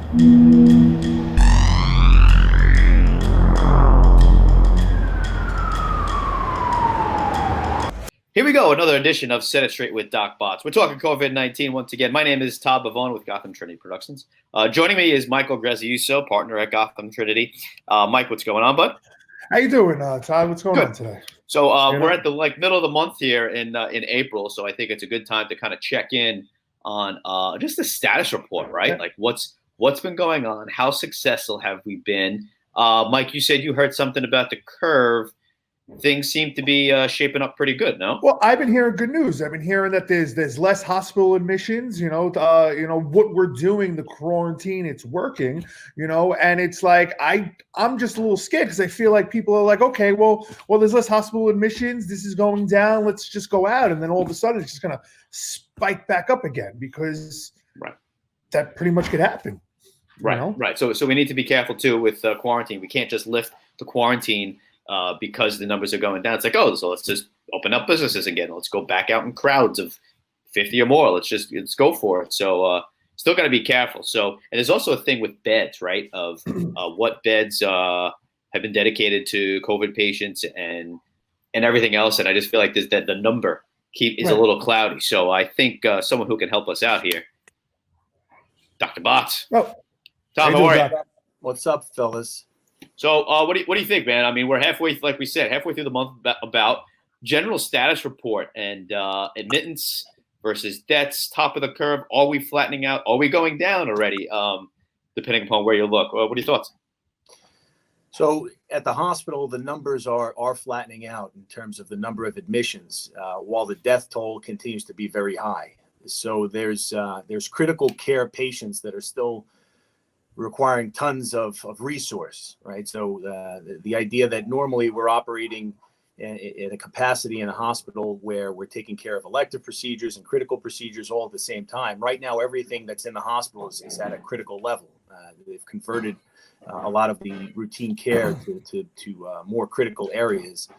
Here we go, another edition of Set It Straight with Doc Bots. We're talking COVID-19 once again. My name is Todd Bavone with Gotham Trinity Productions. Joining me is Michael Graziuso, partner at Gotham Trinity. Mike, what's going on, bud? How you doing, Todd? What's going on today? So we're at the middle of the month here in April, so I think it's a good time to kind of check in on just the status report, right? Like what's been going on? How successful have we been? Mike, you said you heard something about the curve. Things seem to be shaping up pretty good, no? Well, I've been hearing good news. I've been hearing that there's less hospital admissions. What we're doing, the quarantine, it's working. And it's like I'm just a little scared because I feel like people are like, okay, well, there's less hospital admissions. This is going down. Let's just go out, and then all of a sudden it's just gonna spike back up again because that pretty much could happen. Right. So we need to be careful too with quarantine. We can't just lift the quarantine. Because the numbers are going down. It's like, oh, so let's just open up businesses again. Let's go back out in crowds of 50 or more. Let's go for it. So still got to be careful. So, and there's also a thing with beds, right? Of what beds have been dedicated to COVID patients and everything else. And I just feel like the number is a little cloudy. So I think someone who can help us out here, Dr. Bots. Oh, Tom, how are you? What's up, fellas? So what do you think, man? I mean, we're halfway through the month about general status report and admittance versus deaths, top of the curve. Are we flattening out? Are we going down already? Depending upon where you look. What are your thoughts? So at the hospital, the numbers are flattening out in terms of the number of admissions, while the death toll continues to be very high. So there's critical care patients that are still requiring tons of resource, right? So the idea that normally we're operating in a capacity in a hospital where we're taking care of elective procedures and critical procedures all at the same time. Right now, everything that's in the hospital is at a critical level. They've converted a lot of the routine care to more critical areas.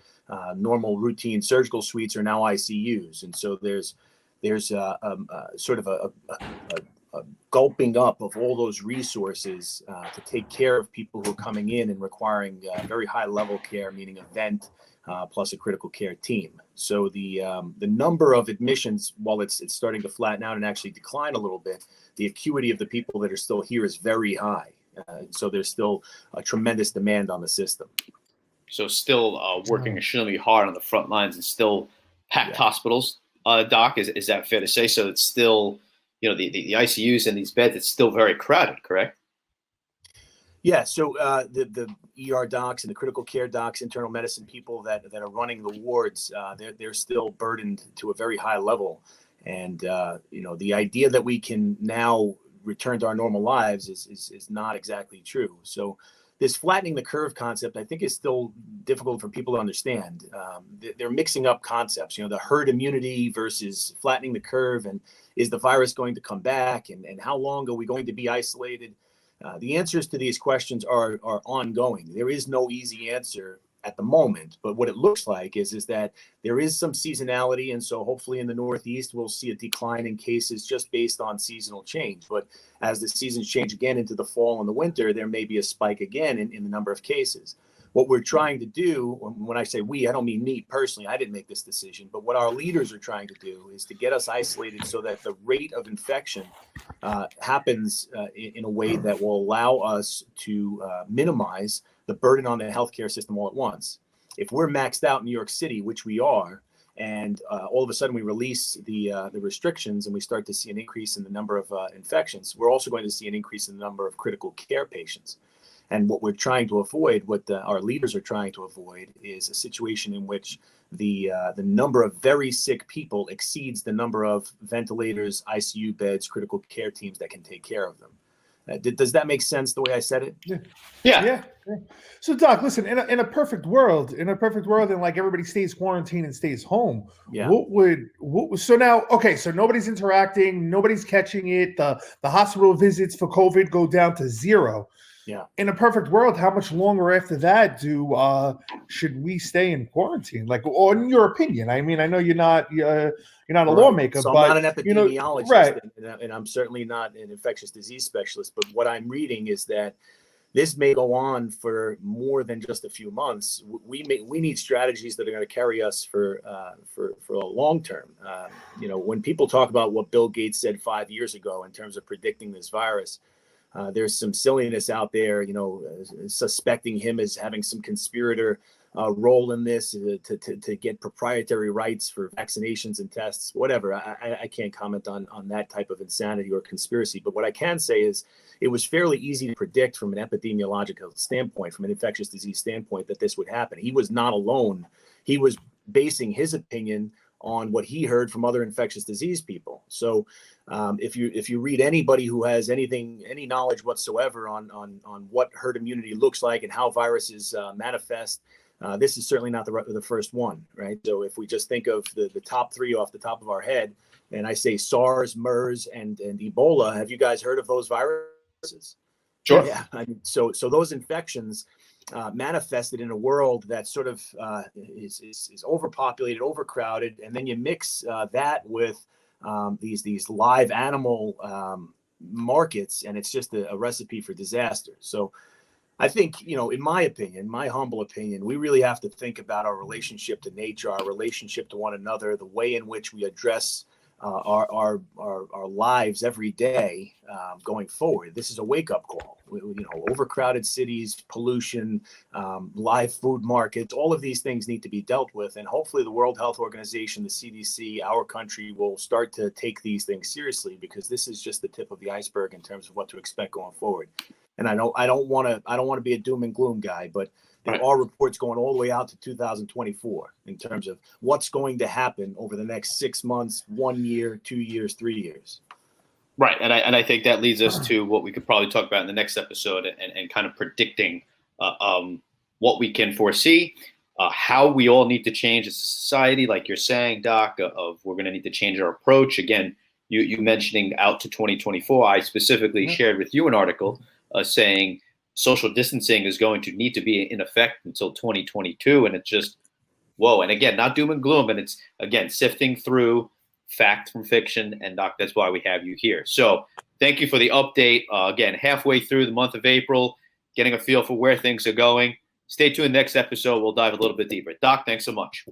Normal routine surgical suites are now ICUs, and so there's sort of a gulping up of all those resources to take care of people who are coming in and requiring very high level care, meaning a vent plus a critical care team. So the number of admissions, while it's starting to flatten out and actually decline a little bit, the acuity of the people that are still here is very high. So there's still a tremendous demand on the system. So still working extremely hard on the front lines and still packed hospitals, Doc, is that fair to say? So it's still, the ICUs and these beds, it's still very crowded, correct? Yeah. So the ER docs and the critical care docs, internal medicine people that are running the wards, they're still burdened to a very high level. And, the idea that we can now return to our normal lives is not exactly true. So this flattening the curve concept, I think, is still difficult for people to understand. They're mixing up concepts, the herd immunity versus flattening the curve, and is the virus going to come back, and how long are we going to be isolated? The answers to these questions are ongoing. There is no easy answer at the moment, but what it looks like is that there is some seasonality, and so hopefully in the Northeast we'll see a decline in cases just based on seasonal change. But as the seasons change again into the fall and the winter, there may be a spike again in the number of cases. What we're trying to do, when I say we, I don't mean me personally, I didn't make this decision, but what our leaders are trying to do is to get us isolated so that the rate of infection happens in a way that will allow us to minimize the burden on the healthcare system all at once. If we're maxed out in New York City, which we are, and all of a sudden we release the restrictions and we start to see an increase in the number of infections, we're also going to see an increase in the number of critical care patients. And what we're trying to avoid, what our leaders are trying to avoid, is a situation in which the number of very sick people exceeds the number of ventilators, ICU beds, critical care teams that can take care of them. Does that make sense the way I said it? Yeah. So, Doc, listen, in a perfect world, and like everybody stays quarantined and stays home, so now, okay, so nobody's interacting, nobody's catching it, the hospital visits for COVID go down to zero. Yeah. In a perfect world, how much longer after that should we stay in quarantine? Like, or in your opinion? I mean, I know you're not a Right. lawmaker, So I'm but not an epidemiologist, right? and I'm certainly not an infectious disease specialist. But what I'm reading is that this may go on for more than just a few months. We need strategies that are going to carry us for a long term. When people talk about what Bill Gates said 5 years ago in terms of predicting this virus, there's some silliness out there, suspecting him as having some conspirator role in this to get proprietary rights for vaccinations and tests, whatever. I can't comment on that type of insanity or conspiracy. But what I can say is it was fairly easy to predict from an epidemiological standpoint, from an infectious disease standpoint, that this would happen. He was not alone. He was basing his opinion on what he heard from other infectious disease people. So if you read anybody who has any knowledge whatsoever on what herd immunity looks like and how viruses manifest, this is certainly not the first one, right? So if we just think of the top three off the top of our head, and I say SARS, MERS, and Ebola, have you guys heard of those viruses? Sure. Yeah. I mean, so those infections manifested in a world that sort of is overpopulated, overcrowded, and then you mix that with these live animal markets, and it's just a recipe for disaster. So I think, in my opinion, my humble opinion, we really have to think about our relationship to nature, our relationship to one another, the way in which we address our lives every day going forward. This is a wake-up call. Overcrowded cities, pollution, live food markets, all of these things need to be dealt with. And hopefully the World Health Organization, the CDC, our country will start to take these things seriously, because this is just the tip of the iceberg in terms of what to expect going forward. And I don't want to be a doom and gloom guy, but there are reports going all the way out to 2024 in terms of what's going to happen over the next 6 months, 1 year, 2 years, 3 years. Right, and I think that leads us to what we could probably talk about in the next episode, and kind of predicting what we can foresee, how we all need to change as a society, like you're saying, Doc. Of we're going to need to change our approach. Again, you mentioning out to 2024. I specifically shared with you an article saying social distancing is going to need to be in effect until 2022, and it's just whoa. And again, not doom and gloom, and it's again sifting through fact from fiction. And Doc, that's why we have you here. So thank you for the update. Again, halfway through the month of April, getting a feel for where things are going. Stay tuned next episode. We'll dive a little bit deeper. Doc, thanks so much.